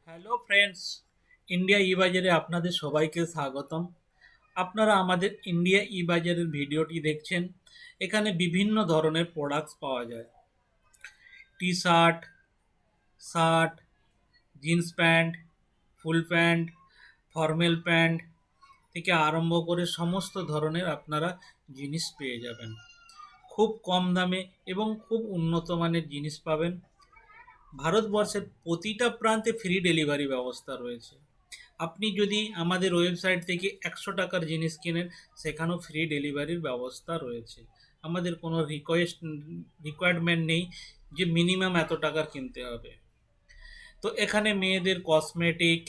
Hello friends, India ই বাজারে আপনাদের সবাইকে স্বাগতম। আপনারা আমাদের ইন্ডিয়া ই বাজারের ভিডিওটি দেখছেন। এখানে বিভিন্ন ধরনের প্রোডাক্টস পাওয়া যায়। T shirt, shirt, jeans pant, full pant, formal pant থেকে আরম্ভ করে সমস্ত ধরনের আপনারা জিনিস পেয়ে যাবেন খুব কম দামে এবং খুব উন্নত মানের জিনিস পাবেন। ভারতবর্ষের প্রতিটা প্রান্তে ফ্রি ডেলিভারি ব্যবস্থা রয়েছে। আপনি যদি আমাদের ওয়েবসাইট থেকে 100 টাকার জিনিস কেনেন, সেখানেও ফ্রি ডেলিভারির ব্যবস্থা রয়েছে। আমাদের কোনো রিকোয়ারমেন্ট নেই যে মিনিমাম এত টাকার কিনতে হবে। তো এখানে মেয়েদের কসমেটিক,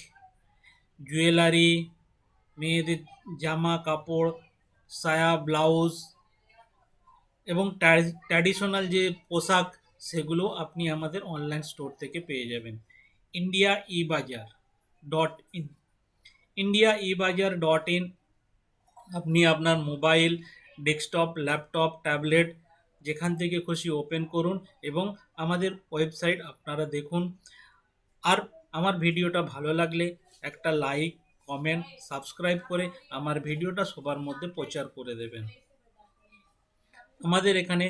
জুয়েলারি, মেয়েদের জামা কাপড়, সায়া ব্লাউজ এবং ট্র্যাডিশনাল যে পোশাক, সেগুলো আপনি আমাদের অনলাইন স্টোর থেকে পেয়ে যাবেন। ইন্ডিয়া ই বাজার ডট ইন India-eBazaar.in আপনি আপনার মোবাইল, ডেস্কটপ, ল্যাপটপ, ট্যাবলেট যেখান থেকে খুশি ওপেন করুন এবং আমাদের ওয়েবসাইট আপনারা দেখুন। আর আমার ভিডিওটা ভালো লাগলে একটা লাইক, কমেন্ট, সাবস্ক্রাইব করে আমার ভিডিওটা সবার মধ্যে প্রচার করে দেবেন। আমাদের এখানে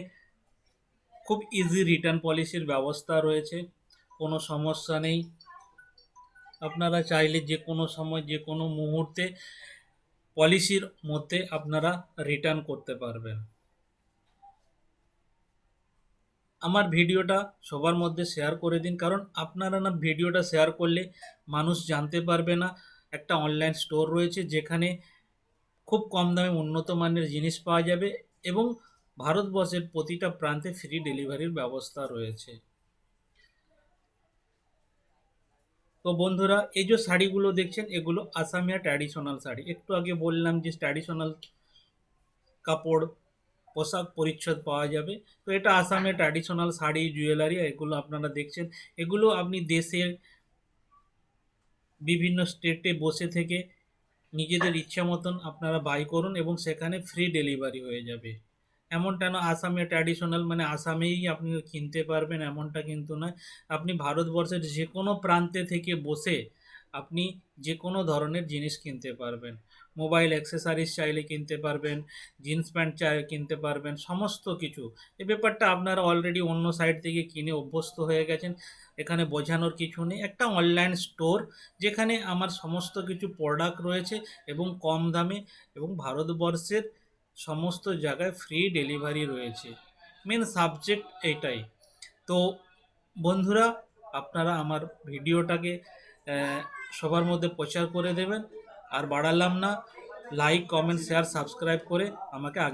খুব ইজি রিটার্ন পলিসির ব্যবস্থা রয়েছে, কোনো সমস্যা নেই। আপনারা চাইলে যে কোনো সময় যে কোনো মুহূর্তে পলিসির মধ্যে আপনারা রিটার্ন করতে পারবেন। আমার ভিডিওটা সবার মধ্যে শেয়ার করে দিন, কারণ আপনারা না ভিডিওটা শেয়ার করলে মানুষ জানতে পারবে না একটা অনলাইন স্টোর রয়েছে যেখানে খুব কম দামে উন্নত মানের জিনিস পাওয়া যাবে এবং ভারতবর্ষের প্রতিটা প্রান্তে ফ্রি ডেলিভারির ব্যবস্থা রয়েছে। তো বন্ধুরা, এই যে শাড়িগুলো দেখছেন, এগুলো আসামিয়া ট্র্যাডিশনাল শাড়ি। একটু আগে বললাম যে ট্র্যাডিশনাল কাপড়, পোশাক পরিচ্ছদ পাওয়া যাবে। তো এটা আসামের ট্র্যাডিশনাল শাড়ি, জুয়েলারি এগুলো আপনারা দেখছেন। এগুলো আপনি দেশের বিভিন্ন স্টেটে বসে থেকে নিজেদের ইচ্ছা মতন আপনারা বাই করুন এবং সেখানে ফ্রি ডেলিভারি হয়ে যাবে। এমনটা না আসামে ট্র্যাডিশনাল মানে আসামেই আপনি কিনতে পারবেন, এমনটা কিন্তু নয়। আপনি ভারতবর্ষের যে কোনো প্রান্তে থেকে বসে আপনি যে কোনো ধরনের জিনিস কিনতে পারবেন। মোবাইল অ্যাক্সেসরিজ চাইলে কিনতে পারবেন, জিন্স প্যান্ট চাইলে কিনতে পারবেন, সমস্ত কিছু। এই ব্যাপারটা আপনারা অলরেডি অন্য সাইট থেকে কিনে অভ্যস্ত হয়ে গেছেন, এখানে বোঝানোর কিছু নেই। একটা অনলাইন স্টোর যেখানে আমার সমস্ত কিছু প্রোডাক্ট রয়েছে এবং কম দামে এবং ভারতবর্ষের সমস্ত জায়গায় ফ্রি ডেলিভারি রয়েছে। মেন সাবজেক্ট এইটাই। তো বন্ধুরা, আপনারা আমার ভিডিওটাকে সবার মধ্যে প্রচার করে দেবেন। আর বাড়ালাম না, লাইক, কমেন্ট, শেয়ার, সাবস্ক্রাইব করে আমাকে আগে